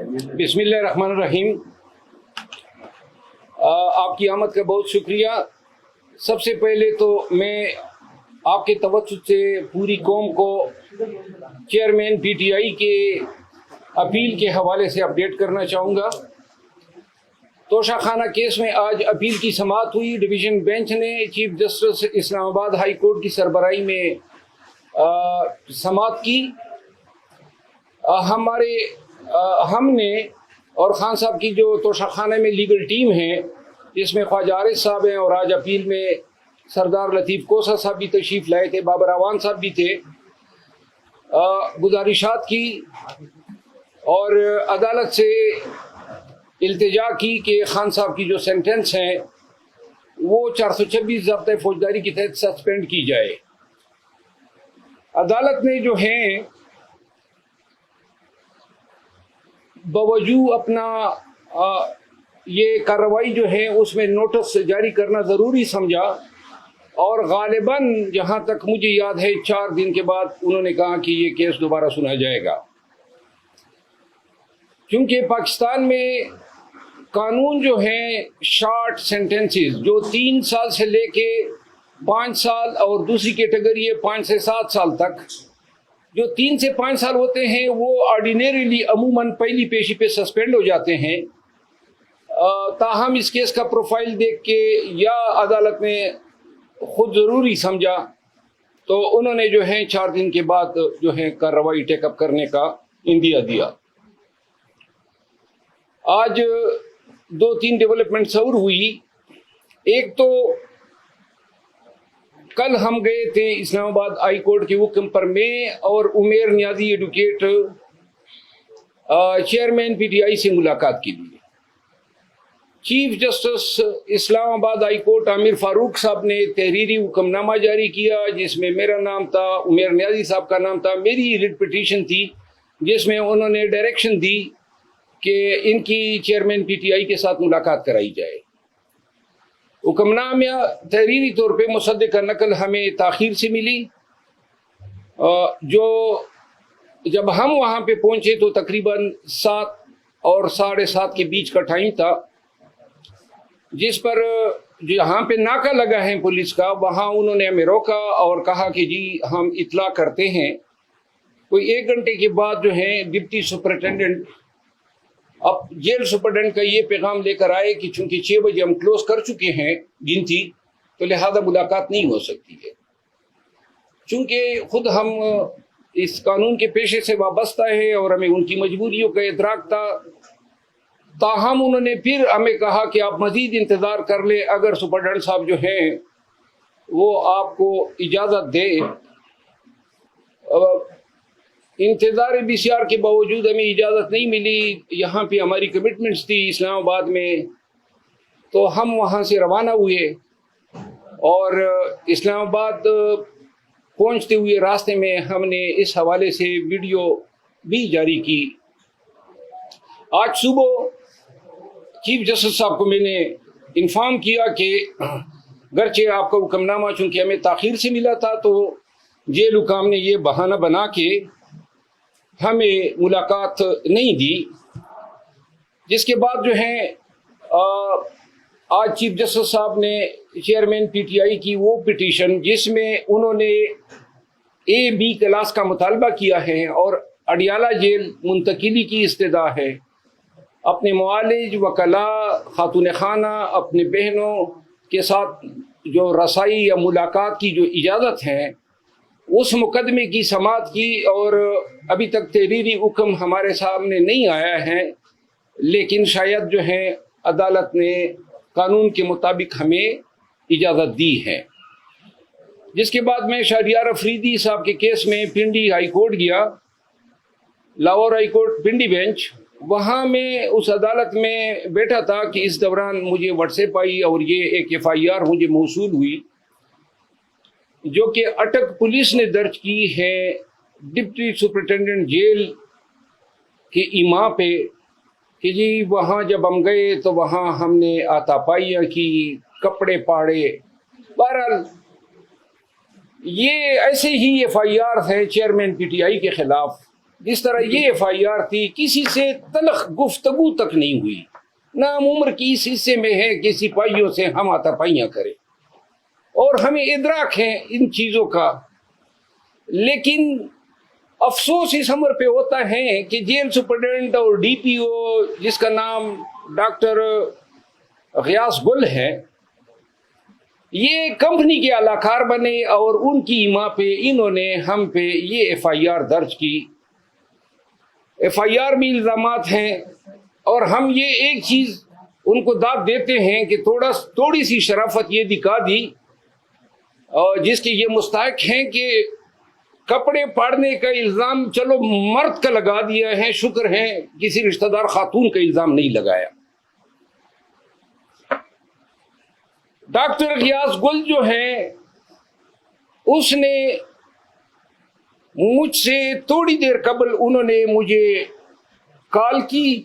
بسم اللہ الرحمن الرحیم۔ آپ کی آمد کا بہت شکریہ۔ سب سے پہلے تو میں آپ کے توسط سے پوری قوم کو چیئرمین پی ٹی آئی کے اپیل کے حوالے سے اپڈیٹ کرنا چاہوں گا۔ توشہ خانہ کیس میں آج اپیل کی سماعت ہوئی۔ ڈویژن بینچ نے چیف جسٹس اسلام آباد ہائی کورٹ کی سربراہی میں سماعت کی۔ ہم نے اور خان صاحب کی جو توشہ خانہ میں لیگل ٹیم ہے، جس میں خواجہ عارض صاحب ہیں، اور آج اپیل میں سردار لطیف کوسہ صاحب بھی تشریف لائے تھے، بابر اعوان صاحب بھی تھے، گزارشات کی اور عدالت سے التجا کی کہ خان صاحب کی جو سینٹنس ہیں وہ 426 ضابطۂ فوجداری کے تحت سسپینڈ کی جائے۔ عدالت نے جو ہیں باوجود اپنا یہ کارروائی جو ہے اس میں نوٹس جاری کرنا ضروری سمجھا، اور غالباً جہاں تک مجھے یاد ہے 4 دن کے بعد انہوں نے کہا کہ یہ کیس دوبارہ سنا جائے گا۔ کیونکہ پاکستان میں قانون جو ہیں شارٹ سینٹنسز، جو 3 سال سے لے کے 5 سال اور دوسری کیٹیگری ہے 5 سے 7 سال تک، جو 3 سے 5 سال ہوتے ہیں وہ آرڈینریلی عموماً پہلی پیشی پہ سسپینڈ ہو جاتے ہیں۔ تاہم اس کیس کا پروفائل دیکھ کے یا عدالت نے خود ضروری سمجھا تو انہوں نے جو ہے 4 دن کے بعد جو ہے کارروائی ٹیک اپ کرنے کا اندیا دیا۔ آج 2-3 ڈیولپمنٹس اور ہوئی۔ ایک تو کل ہم گئے تھے اسلام آباد ہائی کورٹ کے حکم پر، میں اور Umair Niazi advocate chairman P T I سے ملاقات کے لیے۔ چیف جسٹس اسلام آباد ہائی کورٹ عامر فاروق صاحب نے تحریری حکم نامہ جاری کیا، جس میں میرا نام تھا، عمیر نیازی صاحب کا نام تھا، میری ریٹ پٹیشن تھی جس میں انہوں نے ڈائریکشن دی کہ ان کی چیئرمین پی ٹی آئی کے ساتھ ملاقات کرائی جائے۔ حکم نامہ تحریری طور پہ مصدقہ نقل ہمیں تاخیر سے ملی۔ جو جب ہم وہاں پہ پہنچے تو تقریباً 7 اور 7:30 کے بیچ کا ٹائم تھا، جس پر جہاں پہ ناکہ لگا ہے پولیس کا، وہاں انہوں نے ہمیں روکا اور کہا کہ جی ہم اطلاع کرتے ہیں۔ کوئی 1 گھنٹے کے بعد جو ہے ڈپٹی سپرنٹینڈنٹ اب جیل سپرنٹینڈنٹ کا یہ پیغام لے کر آئے کہ چونکہ 6 بجے ہم کلوز کر چکے ہیں گنتی، تو لہذا ملاقات نہیں ہو سکتی ہے۔ چونکہ خود ہم اس قانون کے پیشے سے وابستہ ہے اور ہمیں ان کی مجبوریوں کا ادراک تھا، تاہم انہوں نے پھر ہمیں کہا کہ آپ مزید انتظار کر لیں، اگر سپرنٹینڈنٹ صاحب جو ہیں وہ آپ کو اجازت دے۔ انتظار BCR کے باوجود ہمیں اجازت نہیں ملی۔ یہاں پہ ہماری کمٹمنٹس تھی اسلام آباد میں، تو ہم وہاں سے روانہ ہوئے اور اسلام آباد پہنچتے ہوئے راستے میں ہم نے اس حوالے سے ویڈیو بھی جاری کی۔ آج صبح چیف جسٹس صاحب کو میں نے انفارم کیا کہ گرچہ آپ کا حکم نامہ چونکہ ہمیں تاخیر سے ملا تھا، تو جیل حکام نے یہ بہانہ بنا کے ہمیں ملاقات نہیں دی، جس کے بعد جو ہے آج چیف جسٹس صاحب نے چیئرمین پی ٹی آئی کی وہ پٹیشن جس میں انہوں نے A-B کلاس کا مطالبہ کیا ہے اور اڈیالہ جیل منتقلی کی استدعا ہے، اپنے معالج، وکلاء، خاتون خانہ، اپنے بہنوں کے ساتھ جو رسائی یا ملاقات کی جو اجازت ہے، اس مقدمے کی سماعت کی، اور ابھی تک تحریری حکم ہمارے سامنے نہیں آیا ہے، لیکن شاید جو ہے عدالت نے قانون کے مطابق ہمیں اجازت دی ہے۔ جس کے بعد میں شہریار افریدی صاحب کے کیس میں پنڈی ہائی کورٹ گیا، Lahore high court Pindi bench. وہاں میں اس عدالت میں بیٹھا تھا کہ اس دوران مجھے واٹس ایپ آئی اور یہ ایک FIR مجھے موصول ہوئی، جو کہ اٹک پولیس نے درج کی ہے ڈپٹی سپرنٹینڈنٹ جیل کے ایما پہ، کہ جی وہاں جب ہم گئے تو وہاں ہم نے آتا پائیاں کی، کپڑے پاڑے۔ بہرحال یہ ایسے ہی FIR ہے چیئرمین PTI کے خلاف، جس طرح یہ ایف آئی آر تھی، کسی سے تلخ گفتگو تک نہیں ہوئی، نہ ہم عمر کی اس حصے میں ہے کہ سپاہیوں سے ہم آتا پائیاں کریں، اور ہمیں ادراک ہے ان چیزوں کا، لیکن افسوس اس عمر پہ ہوتا ہے کہ جیل سپرڈنٹ اور ڈی پی او جس کا نام ڈاکٹر غیاث گل ہے، یہ کمپنی کے اعلی کار بنے اور ان کی ایما پہ انہوں نے ہم پہ یہ ایف آئی آر درج کی۔ ایف آئی آر میں الزامات ہیں، اور ہم یہ ایک چیز ان کو داد دیتے ہیں کہ تھوڑی سی شرافت یہ دکھا دی، اور جس کے یہ مستحق ہیں کہ کپڑے پاڑنے کا الزام چلو مرد کا لگا دیا ہے، شکر ہے کسی رشتہ دار خاتون کا الزام نہیں لگایا۔ ڈاکٹر غیاث گل جو ہے، اس نے مجھ سے تھوڑی دیر قبل انہوں نے مجھے کال کی،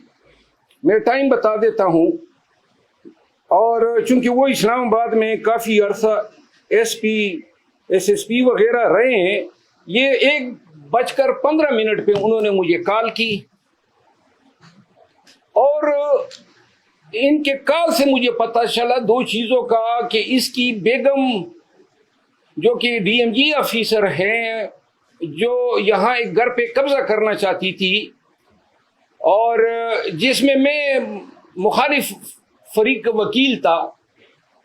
میں ٹائم بتا دیتا ہوں، اور چونکہ وہ اسلام آباد میں کافی عرصہ S P S S P وغیرہ رہے ہیں، یہ 1:15 پہ انہوں نے مجھے کال کی، اور ان کے کال سے مجھے پتہ چلا دو چیزوں کا، کہ اس کی بیگم جو کہ ڈی ایم جی آفیسر ہیں، جو یہاں ایک گھر پہ قبضہ کرنا چاہتی تھی، اور جس میں مخالف فریق کا وکیل تھا،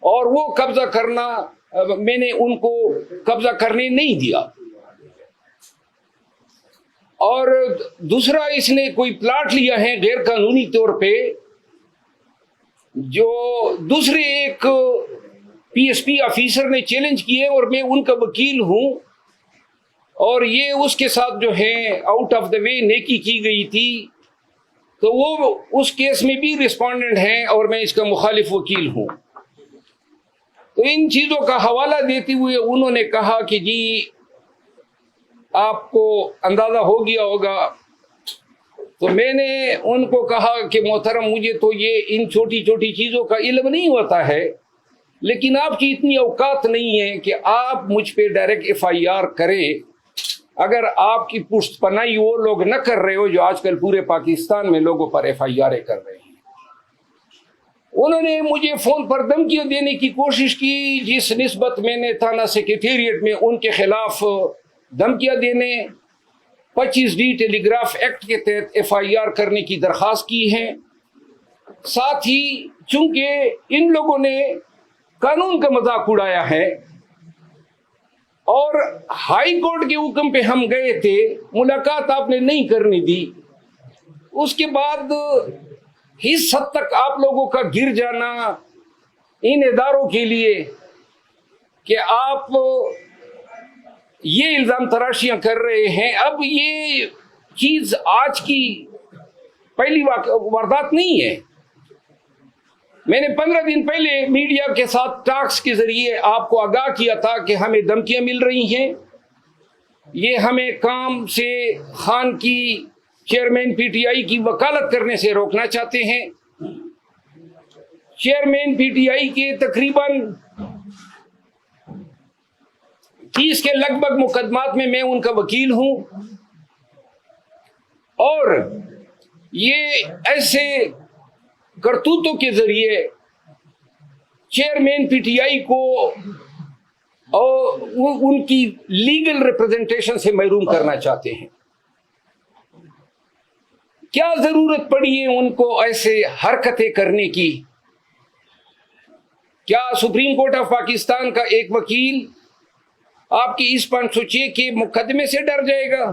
اور وہ قبضہ کرنا میں نے ان کو قبضہ کرنے نہیں دیا، اور دوسرا اس نے کوئی پلاٹ لیا ہے غیر قانونی طور پہ، جو دوسرے ایک پی ایس پی آفیسر نے چیلنج کیے، اور میں ان کا وکیل ہوں، اور یہ اس کے ساتھ جو ہے آؤٹ آف دا وے نیکی کی گئی تھی، تو وہ اس کیس میں بھی رسپونڈنٹ ہیں، اور میں اس کا مخالف وکیل ہوں۔ تو ان چیزوں کا حوالہ دیتے ہوئے انہوں نے کہا کہ جی آپ کو اندازہ ہو گیا ہوگا، تو میں نے ان کو کہا کہ محترم مجھے تو یہ ان چھوٹی چھوٹی چیزوں کا علم نہیں ہوتا ہے، لیکن آپ کی اتنی اوقات نہیں ہے کہ آپ مجھ پہ ڈائریکٹ ایف آئی آر کرے، اگر آپ کی پشت پناہی وہ لوگ نہ کر رہے ہو جو آج کل پورے پاکستان میں لوگوں پر ایف آئی آر کر رہے ہیں۔ انہوں نے مجھے فون پر دھمکیاں دینے کی کوشش کی، جس نسبت میں نے تھانہ سیکریٹریٹ میں ان کے خلاف دھمکیاں دینے 25D ٹیلی گراف ایکٹ کے تحت ایف آئی آر کرنے کی درخواست کی ہے۔ ساتھ ہی چونکہ ان لوگوں نے قانون کا مذاق اڑایا ہے، اور ہائی کورٹ کے حکم پہ ہم گئے تھے، ملاقات آپ نے نہیں کرنی دی، اس کے بعد اس حد تک آپ لوگوں کا گر جانا ان اداروں کے لیے کہ آپ یہ الزام تراشیاں کر رہے ہیں۔ اب یہ چیز آج کی پہلی واردات نہیں ہے، میں نے 15 دن پہلے میڈیا کے ساتھ ٹاکس کے ذریعے آپ کو آگاہ کیا تھا کہ ہمیں دھمکیاں مل رہی ہیں، یہ ہمیں کام سے خان کی چیئرمین پی ٹی آئی کی وکالت کرنے سے روکنا چاہتے ہیں۔ چیئرمین پی ٹی آئی کے تقریباً 30 کے لگ بھگ مقدمات میں ان کا وکیل ہوں، اور یہ ایسے کرتوتوں کے ذریعے چیئرمین پی ٹی آئی کو اور ان کی لیگل ریپرزنٹیشن سے محروم کرنا چاہتے ہیں۔ کیا ضرورت پڑی ہے ان کو ایسے حرکتیں کرنے کی؟ کیا سپریم کورٹ آف پاکستان کا ایک وکیل آپ کی اس 506 کے مقدمے سے ڈر جائے گا؟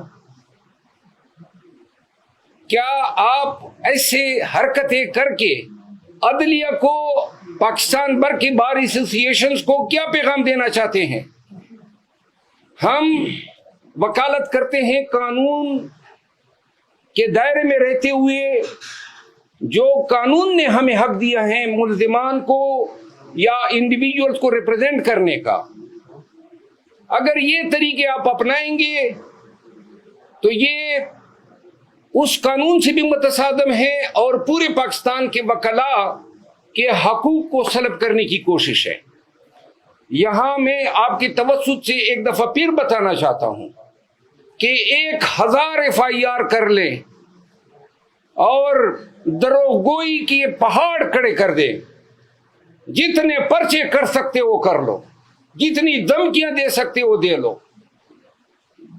کیا آپ ایسے حرکتیں کر کے عدلیہ کو، پاکستان بھر کے بار ایسوسیشنز کو کیا پیغام دینا چاہتے ہیں؟ ہم وکالت کرتے ہیں قانون کے دائرے میں رہتے ہوئے، جو قانون نے ہمیں حق دیا ہے ملزمان کو یا انڈیویجولز کو ریپرزینٹ کرنے کا۔ اگر یہ طریقے آپ اپنائیں گے تو یہ اس قانون سے بھی متصادم ہے، اور پورے پاکستان کے وکلاء کے حقوق کو سلب کرنے کی کوشش ہے۔ یہاں میں آپ کی توسط سے ایک دفعہ پھر بتانا چاہتا ہوں کہ 1000 FIR کر لیں اور دروگوئی کی پہاڑ کھڑے کر دیں، جتنے پرچے کر سکتے وہ کر لو، جتنی دھمکیاں دے سکتے وہ دے لو،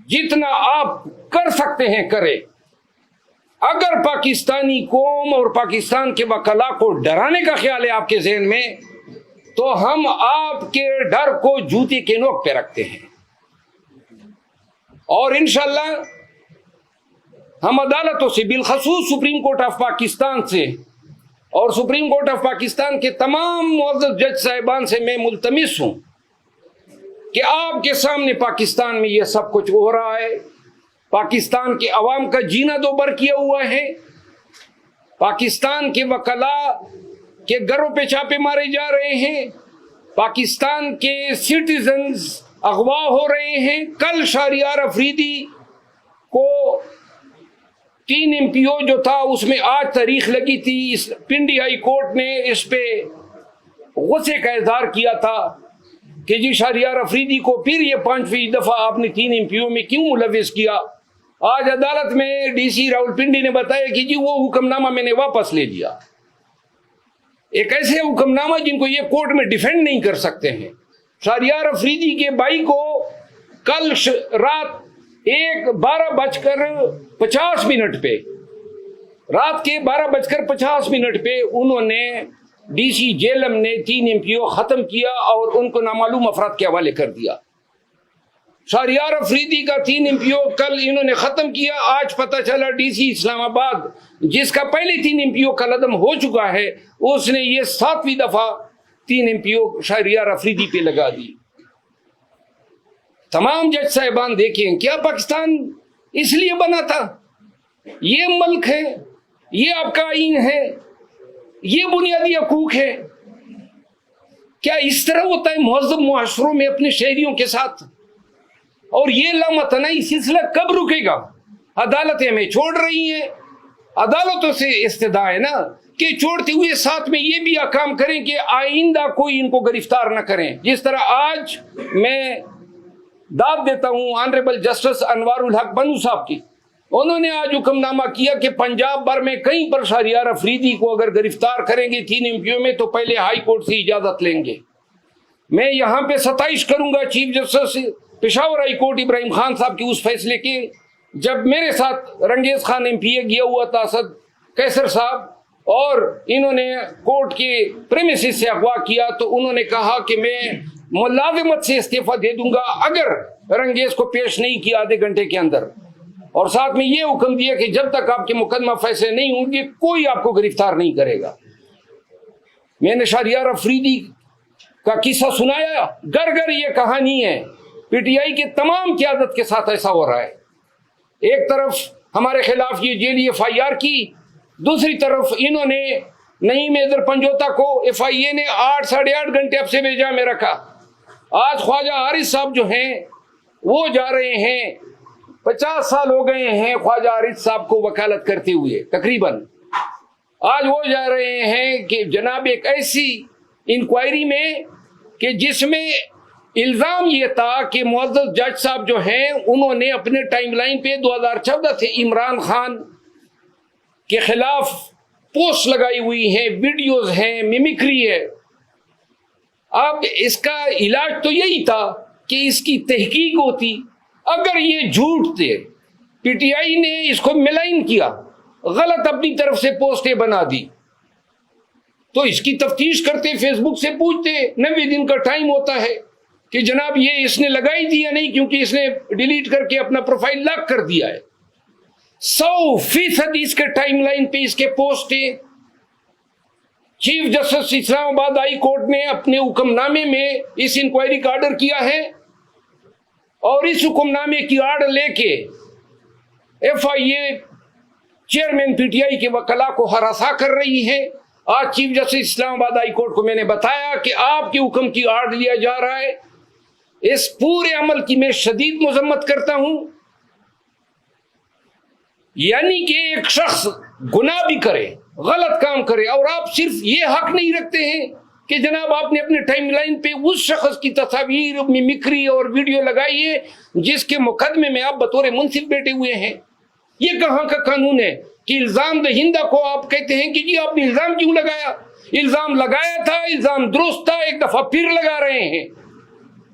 جتنا آپ کر سکتے ہیں کرے۔ اگر پاکستانی قوم اور پاکستان کے وکلاء کو ڈرانے کا خیال ہے آپ کے ذہن میں، تو ہم آپ کے ڈر کو جوتے کے نوک پہ رکھتے ہیں، اور انشاءاللہ ہم عدالتوں سے، بالخصوص سپریم کورٹ آف پاکستان سے اور سپریم کورٹ آف پاکستان کے تمام معزز جج صاحبان سے میں ملتمس ہوں کہ آپ کے سامنے پاکستان میں یہ سب کچھ ہو رہا ہے، پاکستان کے عوام کا جینا دوبر کیا ہوا ہے، پاکستان کے وکلاء کے گھروں پہ چھاپے مارے جا رہے ہیں، پاکستان کے سٹیزنز اغوا ہو رہے ہیں۔ کل شہریار افریدی کو 3 MPO جو تھا اس میں آج تاریخ لگی تھی، پنڈی ہائی کورٹ نے اس پہ غصے کا اظہار کیا تھا کہ جی شہریار افریدی کو پھر یہ 5ویں دفعہ آپ نے 3 MPO میں کیوں ملوث کیا۔ آج عدالت میں DC راول پنڈی نے بتایا کہ جی وہ حکم نامہ میں نے واپس لے لیا، ایک ایسے حکم نامہ جن کو یہ کورٹ میں ڈیفینڈ نہیں کر سکتے ہیں۔ شہریار افریدی کے بھائی کو کل رات 12:50 پہ، رات کے 12:50 پہ انہوں نے DC جیلم نے 3 MPO ختم کیا اور ان کو نامعلوم افراد کے حوالے کر دیا۔ شہریار افریدی کا 3 MPO کل انہوں نے ختم کیا، آج پتہ چلا DC اسلام آباد جس کا پہلے 3 MPO کا عدم ہو چکا ہے، اس نے یہ 7ویں دفعہ 3 MPO شہریار افریدی پہ لگا دی۔ تمام جج صاحبان دیکھیں، کیا پاکستان اس لیے بنا تھا؟ یہ ملک ہے، یہ آپ کا آئین ہے، یہ بنیادی حقوق ہے۔ کیا اس طرح ہوتا ہے مہذب معاشروں میں اپنے شہریوں کے ساتھ؟ اور یہ لامتناہی سلسلہ کب رکے گا؟ عدالتیں ہمیں چھوڑ رہی ہیں، عدالتوں سے استدعا ہے نا کہ چھوڑتے ہوئے ساتھ میں یہ بھی احکام کریں کہ آئندہ کوئی ان کو گرفتار نہ کریں۔ جس طرح آج میں داد دیتا ہوں آنریبل جسٹس انوار الحق بنو صاحب کی، انہوں نے آج حکم نامہ کیا کہ پنجاب بھر میں کہیں پر شہریار افریدی کو اگر گرفتار کریں گے 3 MPO میں تو پہلے ہائی کورٹ سے اجازت لیں گے۔ میں یہاں پہ ستائش کروں گا chief justice Peshawar high court Ibrahim Khan sahib کی اس فیصلے کے، جب میرے ساتھ رنگیز خان MPA گیا ہوا تھا، اسد کیسر صاحب، اور انہوں نے کورٹ کے پریمیسز سے اغوا کیا تو انہوں نے کہا کہ میں ملازمت سے استعفیٰ دے دوں گا اگر رنگیز کو پیش نہیں کیا آدھے گھنٹے کے اندر، اور ساتھ میں یہ حکم دیا کہ جب تک آپ کے مقدمہ فیصلے نہیں ہوں گے کوئی آپ کو گرفتار نہیں کرے گا۔ میں نے شہریار افریدی کا قصہ سنایا، گھر گھر یہ کہانی ہے، PTI کے تمام قیادت کے ساتھ ایسا ہو رہا ہے۔ ایک طرف ہمارے خلاف یہ جیلی FIR کی، دوسری طرف انہوں نے نعیم حیدر پنجوتا کو FIA نے 8-8.5 گھنٹے افسے بھیجا میں رکھا۔ آج خواجہ حارث صاحب جو ہیں وہ جا رہے ہیں، 50 سال ہو گئے ہیں خواجہ حارث صاحب کو وکالت کرتے ہوئے تقریباً، آج وہ جا رہے ہیں کہ جناب ایک ایسی انکوائری میں کہ جس میں الزام یہ تھا کہ معزز جج صاحب جو ہیں انہوں نے اپنے ٹائم لائن پہ 2014 سے عمران خان کے خلاف پوسٹ لگائی ہوئی ہیں، ویڈیوز ہیں، میمکری ہے۔ اب اس کا علاج تو یہی تھا کہ اس کی تحقیق ہوتی، اگر یہ جھوٹ تھے، PTI نے اس کو ملائن کیا، غلط اپنی طرف سے پوسٹیں بنا دی، تو اس کی تفتیش کرتے، فیس بک سے پوچھتے، 90 دن کا ٹائم ہوتا ہے کہ جناب یہ اس نے لگائی دی یا نہیں، کیونکہ اس نے ڈیلیٹ کر کے اپنا پروفائل لاک کر دیا ہے۔ 100% اس کے ٹائم لائن پہ اس کے پوسٹیں۔ چیف جسٹس اسلام آباد ہائی کورٹ نے اپنے حکم نامے میں اس انکوائری کا آرڈر کیا ہے، اور اس حکم نامے کی آڑ لے کے FIA چیئرمین PTI کے وکلاء کو ہراساں کر رہی ہے۔ آج چیف جسٹس اسلام آباد ہائی کورٹ کو میں نے بتایا کہ آپ کے حکم کی آڑ لیا جا رہا ہے، اس پورے عمل کی میں شدید مذمت کرتا ہوں۔ یعنی کہ ایک شخص گناہ بھی کرے، غلط کام کرے، اور آپ صرف یہ حق نہیں رکھتے ہیں کہ جناب آپ نے اپنے ٹائم لائن پہ اس شخص کی تصاویر ممکری اور ویڈیو لگائی ہے جس کے مقدمے میں آپ بطور منصف بیٹھے ہوئے ہیں. یہ کہاں کا قانون ہے کہ الزام دہندہ کو آپ کہتے ہیں کہ جی آپ نے الزام کیوں لگایا؟ الزام لگایا تھا، الزام درست تھا، ایک دفعہ پھر لگا رہے ہیں،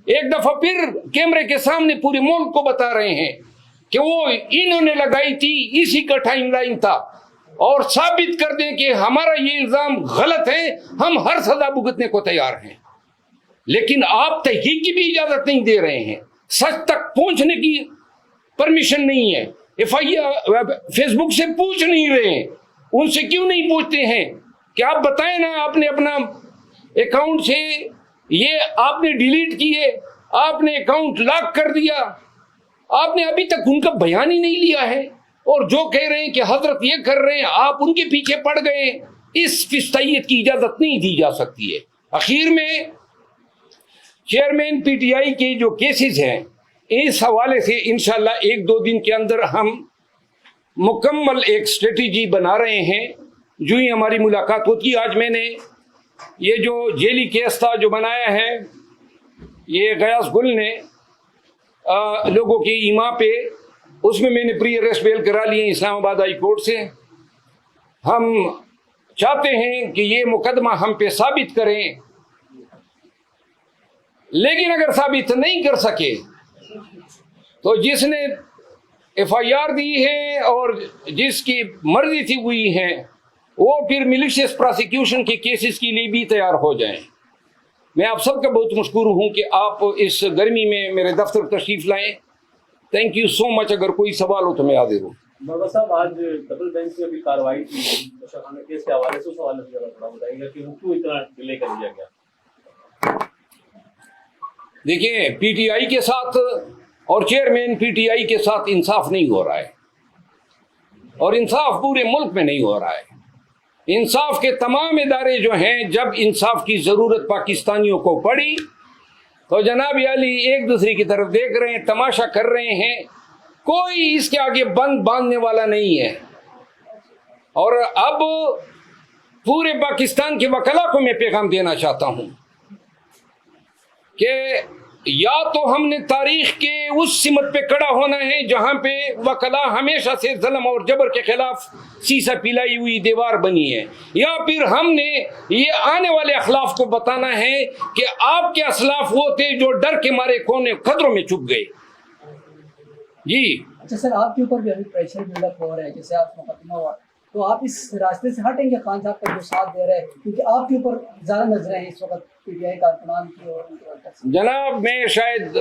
ایک دفعہ پھر کیمرے کے سامنے پورے ملک کو بتا رہے ہیں کہ وہ انہوں نے لگائی تھی، اسی کا ٹائم لائن تھا، اور ثابت کر دیں کہ ہمارا یہ الزام غلط ہے، ہم ہر سزا بھگتنے کو تیار ہیں. لیکن آپ تحقیق کی بھی اجازت نہیں دے رہے ہیں، سچ تک پہنچنے کی پرمیشن نہیں ہے. فیس بک سے پوچھ نہیں رہے ہیں، ان سے کیوں نہیں پوچھتے ہیں کہ آپ بتائیں نا، آپ نے اپنا اکاؤنٹ سے یہ آپ نے ڈیلیٹ کیے، آپ نے اکاؤنٹ لاک کر دیا، آپ نے ابھی تک ان کا بیان ہی نہیں لیا ہے، اور جو کہہ رہے ہیں کہ حضرت یہ کر رہے ہیں آپ ان کے پیچھے پڑ گئے. اس فستائیت کی اجازت نہیں دی جا سکتی ہے. اخیر میں چیئرمین پی ٹی آئی کے جو کیسز ہیں اس حوالے سے انشاءاللہ 1-2 دن کے اندر ہم مکمل ایک اسٹریٹجی بنا رہے ہیں. جو ہی ہماری ملاقات ہوتی، آج میں نے یہ جو جیلی کیس تھا جو بنایا ہے، یہ غیاث گل نے لوگوں کی ایما پہ، اس میں نے پری اریسٹ بیل کرا لیے اسلام آباد ہائی کورٹ سے. ہم چاہتے ہیں کہ یہ مقدمہ ہم پہ ثابت کریں، لیکن اگر ثابت نہیں کر سکے تو جس نے ایف آئی آر دی ہے اور جس کی مرضی تھی ہوئی ہے وہ پھر ملیشیس پراسیکیوشن کے کیسز کے لیے بھی تیار ہو جائیں. میں آپ سب کا بہت مشکور ہوں کہ آپ اس گرمی میں میرے دفتر تشریف لائیں. تھینک یو سو مچ. اگر کوئی سوال ہو تو میں حاضر ہوں. مروا صاحب، آج ڈبل بینچ میں بھی کارروائی کی خانہ کیس کے حوالے سے، اس حوالے سے ذرا تھوڑا بتائیے گا کہ وہ کیوں اتنا ڈیلے کر دیا گیا؟ دیکھیں، پی ٹی آئی کے ساتھ اور چیئرمین پی ٹی آئی کے ساتھ انصاف نہیں ہو رہا ہے، اور انصاف پورے ملک میں نہیں ہو رہا ہے. انصاف کے تمام ادارے جو ہیں، جب انصاف کی ضرورت پاکستانیوں کو پڑی تو جناب علی ایک دوسرے کی طرف دیکھ رہے ہیں، تماشا کر رہے ہیں. کوئی اس کے آگے بند باندھنے والا نہیں ہے. اور اب پورے پاکستان کے وکلا کو میں پیغام دینا چاہتا ہوں کہ یا تو ہم نے تاریخ کے اس سمت پہ کھڑا ہونا ہے جہاں پہ وکلا ہمیشہ سے ظلم اور جبر کے خلاف سیسا پلائی ہوئی دیوار بنی ہے، یا پھر ہم نے یہ آنے والے اخلاف کو بتانا ہے کہ آپ کے اسلاف وہ تھے جو ڈر کے مارے کونے خطروں میں چھپ گئے. جی اچھا سر، آپ کے اوپر بھی ابھی پریشر بلڈ اپ ہو رہا ہے، جیسے آپ مقدمہ ہوا، تو آپ اس راستے سے ہٹیں گے خان صاحب کا جو ساتھ دے رہے ہیں، کیونکہ آپ کے اوپر زیادہ نظریں ہیں اس وقت پی ٹی آئی کارکنان کی اور ان کے؟ جناب، میں شاید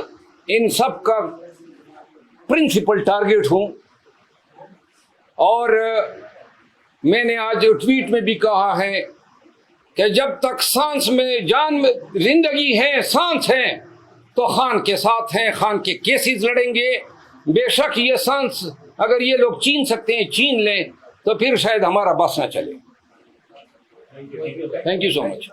ان سب کا پرنسپل ٹارگیٹ ہوں، اور میں نے آج ٹویٹ میں بھی کہا ہے کہ جب تک سانس میں جان میں زندگی ہے، سانس ہے، تو خان کے ساتھ ہیں، خان کے کیسز لڑیں گے. بے شک یہ سانس اگر یہ لوگ چھین سکتے ہیں چھین لیں، تو پھر شاید ہمارا بس نہ چلے. Thank you so much.